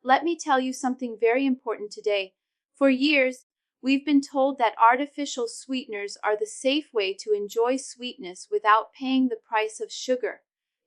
Let me tell you something very important today. For years, we've been told that artificial sweeteners are the safe way to enjoy sweetness without paying the price of sugar.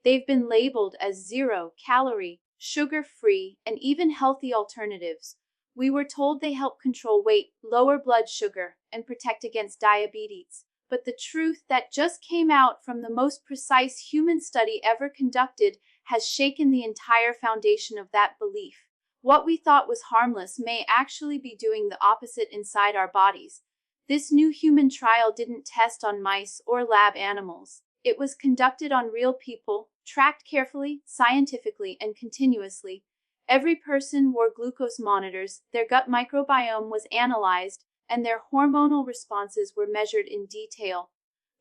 They've been labeled as zero-calorie, sugar-free, and even healthy alternatives. We were told they help control weight, lower blood sugar, and protect against diabetes. But the truth that just came out from the most precise human study ever conducted has shaken the entire foundation of that belief. What we thought was harmless may actually be doing the opposite inside our bodies. This new human trial didn't test on mice or lab animals. It was conducted on real people, tracked carefully, scientifically, and continuously. Every person wore glucose monitors, their gut microbiome was analyzed, and their hormonal responses were measured in detail.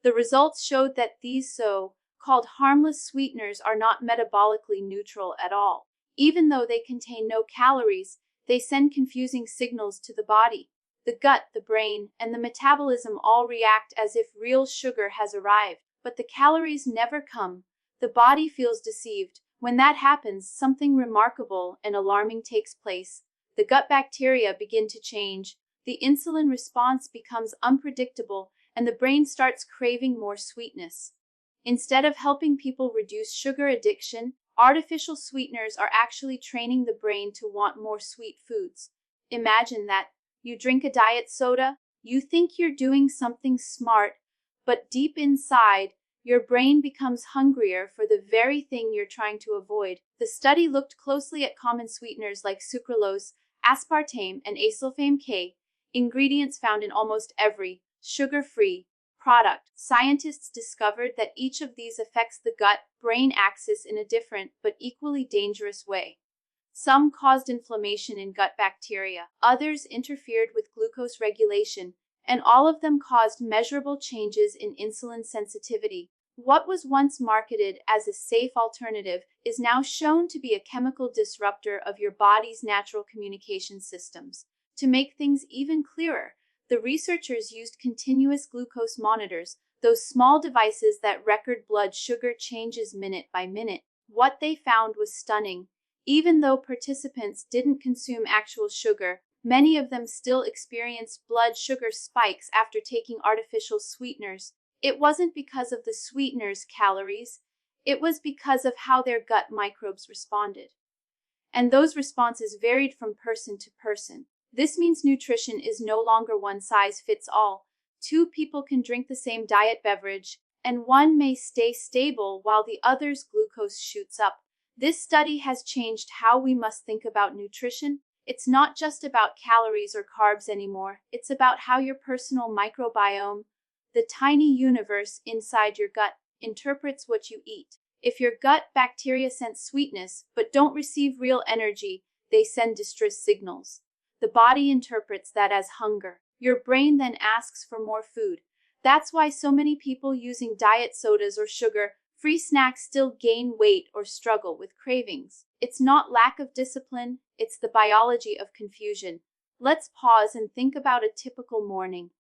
The results showed that these so-called harmless sweeteners are not metabolically neutral at all. Even though they contain no calories, they send confusing signals to the body. The gut, the brain, and the metabolism all react as if real sugar has arrived, but the calories never come. The body feels deceived. When that happens, something remarkable and alarming takes place. The gut bacteria begin to change, the insulin response becomes unpredictable, and the brain starts craving more sweetness. Instead of helping people reduce sugar addiction, artificial sweeteners are actually training the brain to want more sweet foods. Imagine that. You drink a diet soda, you think you're doing something smart, but deep inside, your brain becomes hungrier for the very thing you're trying to avoid. The study looked closely at common sweeteners like sucralose, aspartame, and acesulfame-K, ingredients found in almost every sugar-free product. Scientists discovered that each of these affects the gut-brain axis in a different but equally dangerous way. Some caused inflammation in gut bacteria, others interfered with glucose regulation, and all of them caused measurable changes in insulin sensitivity. What was once marketed as a safe alternative is now shown to be a chemical disruptor of your body's natural communication systems. To make things even clearer, the researchers used continuous glucose monitors, those small devices that record blood sugar changes minute by minute. What they found was stunning. Even though participants didn't consume actual sugar, many of them still experienced blood sugar spikes after taking artificial sweeteners. It wasn't because of the sweeteners' calories, it was because of how their gut microbes responded. And those responses varied from person to person. This means nutrition is no longer one size fits all. Two people can drink the same diet beverage, and one may stay stable while the other's glucose shoots up. This study has changed how we must think about nutrition. It's not just about calories or carbs anymore. It's about how your personal microbiome, the tiny universe inside your gut, interprets what you eat. If your gut bacteria sense sweetness but don't receive real energy, they send distress signals. The body interprets that as hunger. Your brain then asks for more food. That's why so many people using diet sodas or sugar-free snacks still gain weight or struggle with cravings. It's not lack of discipline, it's the biology of confusion. Let's pause and think about a typical morning.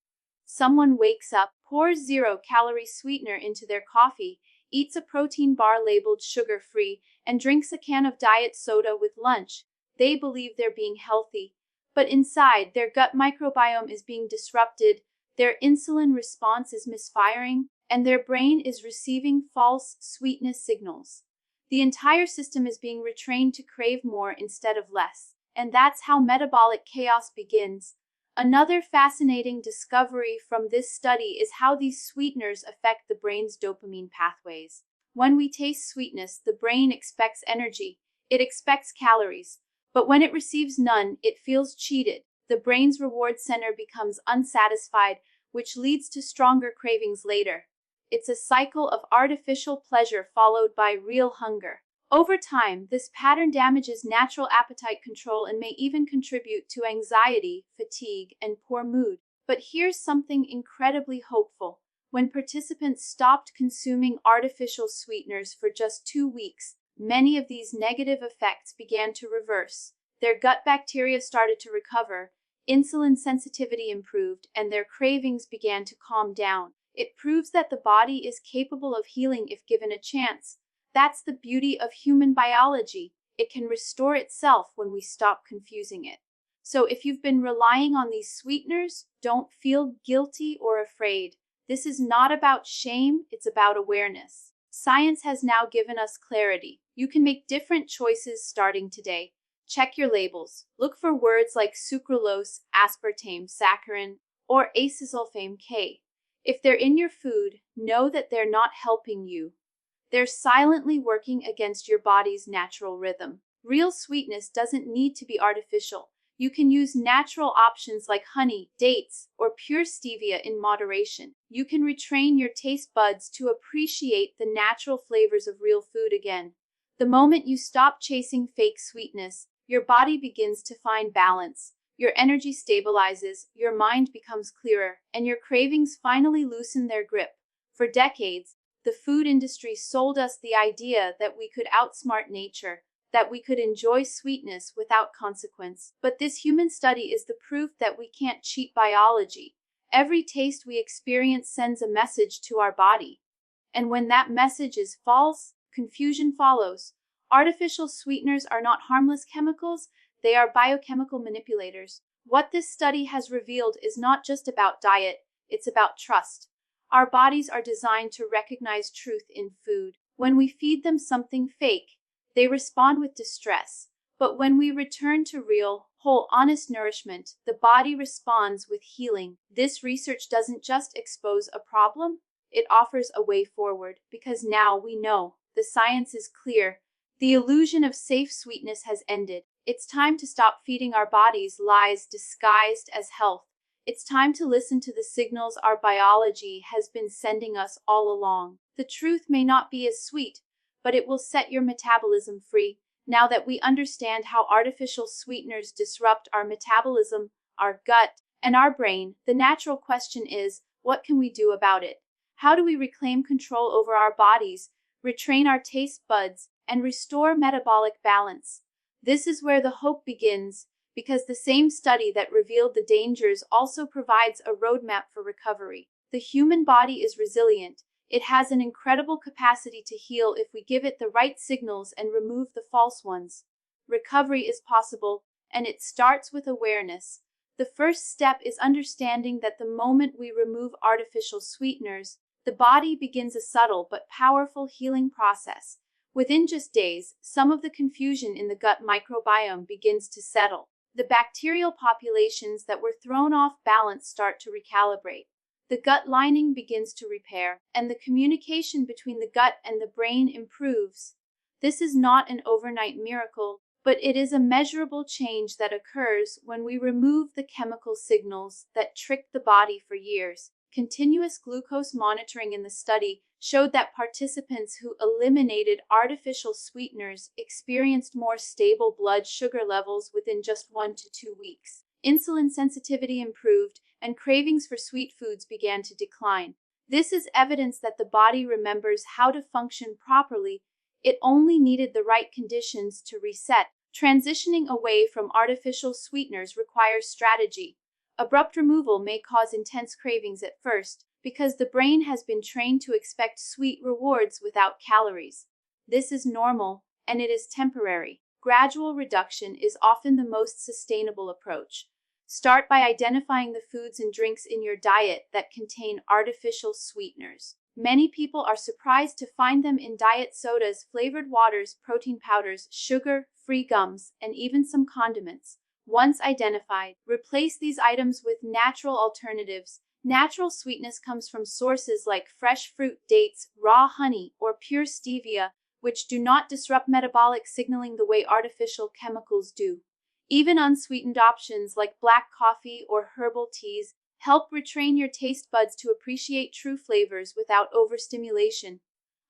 Someone wakes up, pours zero-calorie sweetener into their coffee, eats a protein bar labeled sugar-free, and drinks a can of diet soda with lunch. They believe they're being healthy, but inside, their gut microbiome is being disrupted, their insulin response is misfiring, and their brain is receiving false sweetness signals. The entire system is being retrained to crave more instead of less, and that's how metabolic chaos begins. Another fascinating discovery from this study is how these sweeteners affect the brain's dopamine pathways. When we taste sweetness, the brain expects energy. It expects calories. But when it receives none, it feels cheated. The brain's reward center becomes unsatisfied, which leads to stronger cravings later. It's a cycle of artificial pleasure followed by real hunger. Over time, this pattern damages natural appetite control and may even contribute to anxiety, fatigue, and poor mood. But here's something incredibly hopeful. When participants stopped consuming artificial sweeteners for just 2 weeks, many of these negative effects began to reverse. Their gut bacteria started to recover, insulin sensitivity improved, and their cravings began to calm down. It proves that the body is capable of healing if given a chance. That's the beauty of human biology. It can restore itself when we stop confusing it. So if you've been relying on these sweeteners, don't feel guilty or afraid. This is not about shame, it's about awareness. Science has now given us clarity. You can make different choices starting today. Check your labels. Look for words like sucralose, aspartame, saccharin, or acesulfame-K. If they're in your food, know that they're not helping you. They're silently working against your body's natural rhythm. Real sweetness doesn't need to be artificial. You can use natural options like honey, dates, or pure stevia in moderation. You can retrain your taste buds to appreciate the natural flavors of real food again. The moment you stop chasing fake sweetness, your body begins to find balance. Your energy stabilizes, your mind becomes clearer, and your cravings finally loosen their grip. For decades, the food industry sold us the idea that we could outsmart nature, that we could enjoy sweetness without consequence. But this human study is the proof that we can't cheat biology. Every taste we experience sends a message to our body. And when that message is false, confusion follows. Artificial sweeteners are not harmless chemicals, they are biochemical manipulators. What this study has revealed is not just about diet, it's about trust. Our bodies are designed to recognize truth in food. When we feed them something fake, they respond with distress. But when we return to real, whole, honest nourishment, the body responds with healing. This research doesn't just expose a problem, it offers a way forward, because now we know. The science is clear. The illusion of safe sweetness has ended. It's time to stop feeding our bodies lies disguised as health. It's time to listen to the signals our biology has been sending us all along. The truth may not be as sweet, but it will set your metabolism free. Now that we understand how artificial sweeteners disrupt our metabolism, our gut, and our brain, the natural question is, what can we do about it? How do we reclaim control over our bodies, retrain our taste buds, and restore metabolic balance? This is where the hope begins, because the same study that revealed the dangers also provides a roadmap for recovery. The human body is resilient. It has an incredible capacity to heal if we give it the right signals and remove the false ones. Recovery is possible, and it starts with awareness. The first step is understanding that the moment we remove artificial sweeteners, the body begins a subtle but powerful healing process. Within just days, some of the confusion in the gut microbiome begins to settle. The bacterial populations that were thrown off balance start to recalibrate. The gut lining begins to repair, and the communication between the gut and the brain improves. This is not an overnight miracle, but it is a measurable change that occurs when we remove the chemical signals that tricked the body for years. Continuous glucose monitoring in the study showed that participants who eliminated artificial sweeteners experienced more stable blood sugar levels within just 1 to 2 weeks. Insulin sensitivity improved, and cravings for sweet foods began to decline. This is evidence that the body remembers how to function properly. It only needed the right conditions to reset. Transitioning away from artificial sweeteners requires strategy. Abrupt removal may cause intense cravings at first, because the brain has been trained to expect sweet rewards without calories. This is normal, and it is temporary. Gradual reduction is often the most sustainable approach. Start by identifying the foods and drinks in your diet that contain artificial sweeteners. Many people are surprised to find them in diet sodas, flavored waters, protein powders, sugar, free gums, and even some condiments. Once identified, replace these items with natural alternatives. Natural sweetness comes from sources like fresh fruit, dates, raw honey, or pure stevia, which do not disrupt metabolic signaling the way artificial chemicals do. Even unsweetened options like black coffee or herbal teas help retrain your taste buds to appreciate true flavors without overstimulation.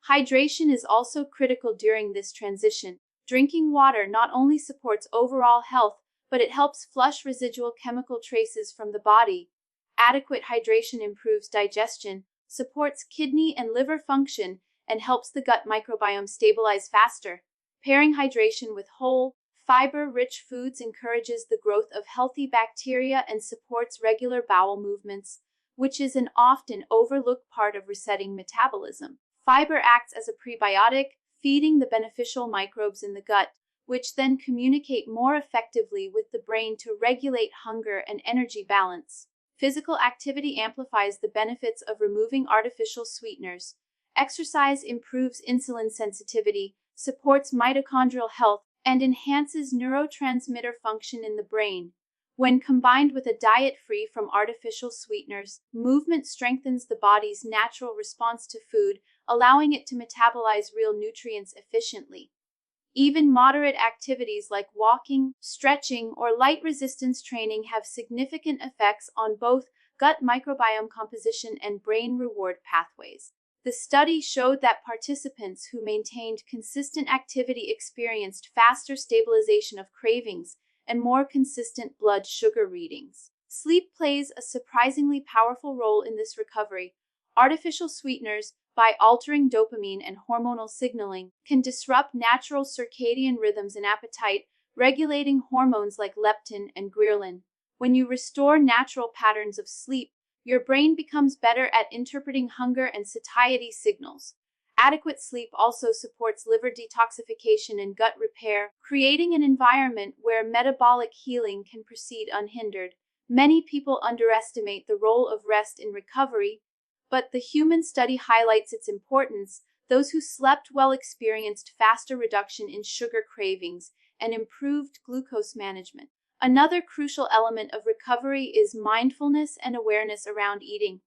Hydration is also critical during this transition. Drinking water not only supports overall health, but it helps flush residual chemical traces from the body. Adequate hydration improves digestion, supports kidney and liver function, and helps the gut microbiome stabilize faster. Pairing hydration with whole, fiber-rich foods encourages the growth of healthy bacteria and supports regular bowel movements, which is an often overlooked part of resetting metabolism. Fiber acts as a prebiotic, feeding the beneficial microbes in the gut, which then communicate more effectively with the brain to regulate hunger and energy balance. Physical activity amplifies the benefits of removing artificial sweeteners. Exercise improves insulin sensitivity, supports mitochondrial health, and enhances neurotransmitter function in the brain. When combined with a diet free from artificial sweeteners, movement strengthens the body's natural response to food, allowing it to metabolize real nutrients efficiently. Even moderate activities like walking, stretching, or light resistance training have significant effects on both gut microbiome composition and brain reward pathways. The study showed that participants who maintained consistent activity experienced faster stabilization of cravings and more consistent blood sugar readings. Sleep plays a surprisingly powerful role in this recovery. Artificial sweeteners, by altering dopamine and hormonal signaling, can disrupt natural circadian rhythms and appetite, regulating hormones like leptin and ghrelin. When you restore natural patterns of sleep, your brain becomes better at interpreting hunger and satiety signals. Adequate sleep also supports liver detoxification and gut repair, creating an environment where metabolic healing can proceed unhindered. Many people underestimate the role of rest in recovery, but the human study highlights its importance. Those who slept well experienced faster reduction in sugar cravings and improved glucose management. Another crucial element of recovery is mindfulness and awareness around eating.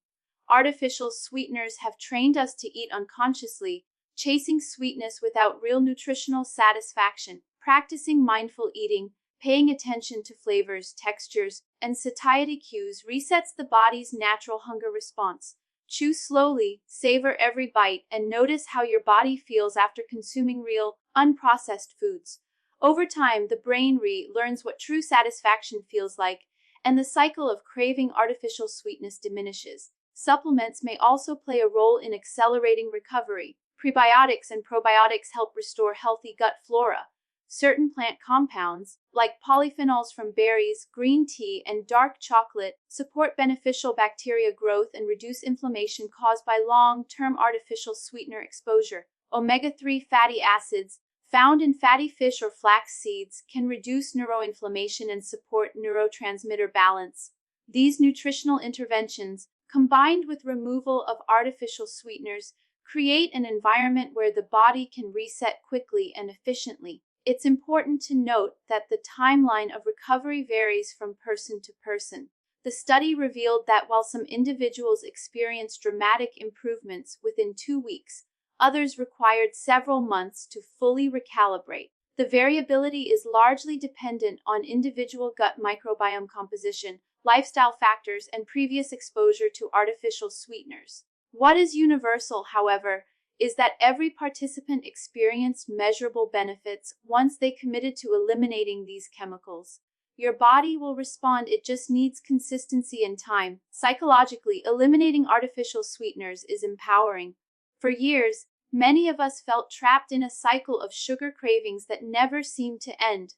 Artificial sweeteners have trained us to eat unconsciously, chasing sweetness without real nutritional satisfaction. Practicing mindful eating, paying attention to flavors, textures, and satiety cues resets the body's natural hunger response. Chew slowly, savor every bite, and notice how your body feels after consuming real, unprocessed foods. Over time, the brain learns what true satisfaction feels like, and the cycle of craving artificial sweetness diminishes. Supplements may also play a role in accelerating recovery. Prebiotics and probiotics help restore healthy gut flora. Certain plant compounds, like polyphenols from berries, green tea, and dark chocolate, support beneficial bacteria growth and reduce inflammation caused by long-term artificial sweetener exposure. Omega-3 fatty acids, found in fatty fish or flax seeds, can reduce neuroinflammation and support neurotransmitter balance. These nutritional interventions, combined with removal of artificial sweeteners, create an environment where the body can reset quickly and efficiently. It's important to note that the timeline of recovery varies from person to person. The study revealed that while some individuals experienced dramatic improvements within 2 weeks, others required several months to fully recalibrate. The variability is largely dependent on individual gut microbiome composition, lifestyle factors, and previous exposure to artificial sweeteners. What is universal, however, is that every participant experienced measurable benefits once they committed to eliminating these chemicals. Your body will respond, it just needs consistency and time. Psychologically, eliminating artificial sweeteners is empowering. For years, many of us felt trapped in a cycle of sugar cravings that never seemed to end.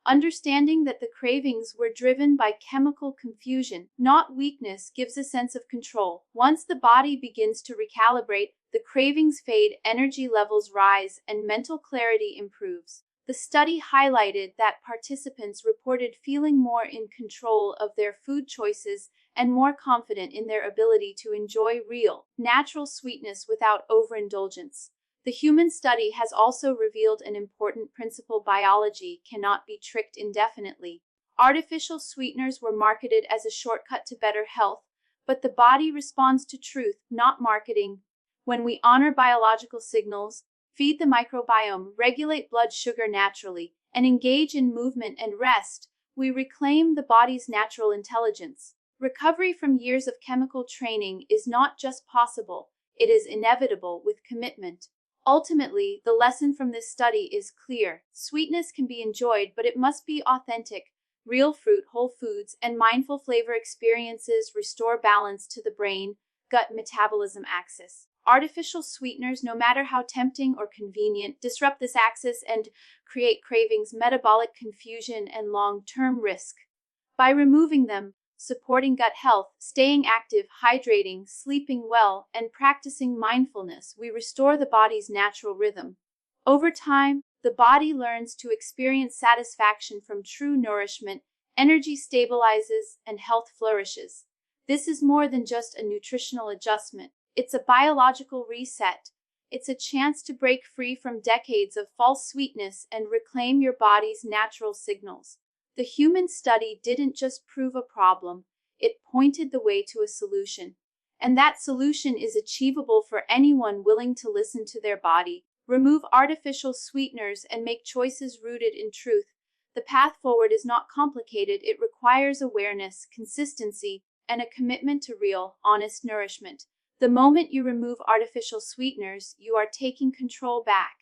Understanding that the cravings were driven by chemical confusion, not weakness, gives a sense of control. Once the body begins to recalibrate, the cravings fade, energy levels rise, and mental clarity improves. The study highlighted that participants reported feeling more in control of their food choices and more confident in their ability to enjoy real, natural sweetness without overindulgence. The human study has also revealed an important principle: biology cannot be tricked indefinitely. Artificial sweeteners were marketed as a shortcut to better health, but the body responds to truth, not marketing. When we honor biological signals, feed the microbiome, regulate blood sugar naturally, and engage in movement and rest, we reclaim the body's natural intelligence. Recovery from years of chemical training is not just possible, it is inevitable with commitment. Ultimately, the lesson from this study is clear. Sweetness can be enjoyed, but it must be authentic. Real fruit, whole foods, and mindful flavor experiences restore balance to the brain, gut metabolism axis. Artificial sweeteners, no matter how tempting or convenient, disrupt this axis and create cravings, metabolic confusion, and long-term risk. By removing them, supporting gut health, staying active, hydrating, sleeping well, and practicing mindfulness, we restore the body's natural rhythm. Over time, the body learns to experience satisfaction from true nourishment, energy stabilizes, and health flourishes. This is more than just a nutritional adjustment. It's a biological reset. It's a chance to break free from decades of false sweetness and reclaim your body's natural signals. The human study didn't just prove a problem, it pointed the way to a solution. And that solution is achievable for anyone willing to listen to their body, remove artificial sweeteners, and make choices rooted in truth. The path forward is not complicated. It requires awareness, consistency, and a commitment to real, honest nourishment. The moment you remove artificial sweeteners, you are taking control back.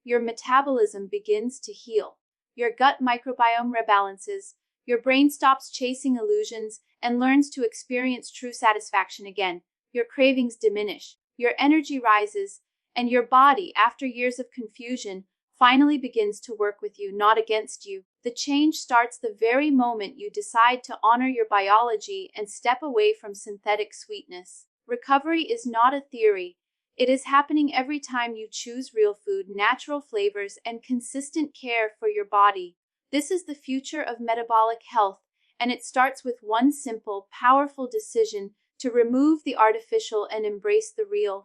Your metabolism begins to heal. Your gut microbiome rebalances. Your brain stops chasing illusions and learns to experience true satisfaction again. Your cravings diminish. Your energy rises. And your body, after years of confusion, finally begins to work with you, not against you. The change starts the very moment you decide to honor your biology and step away from synthetic sweetness. Recovery is not a theory. It is happening every time you choose real food, natural flavors, and consistent care for your body. This is the future of metabolic health, and it starts with one simple, powerful decision to remove the artificial and embrace the real.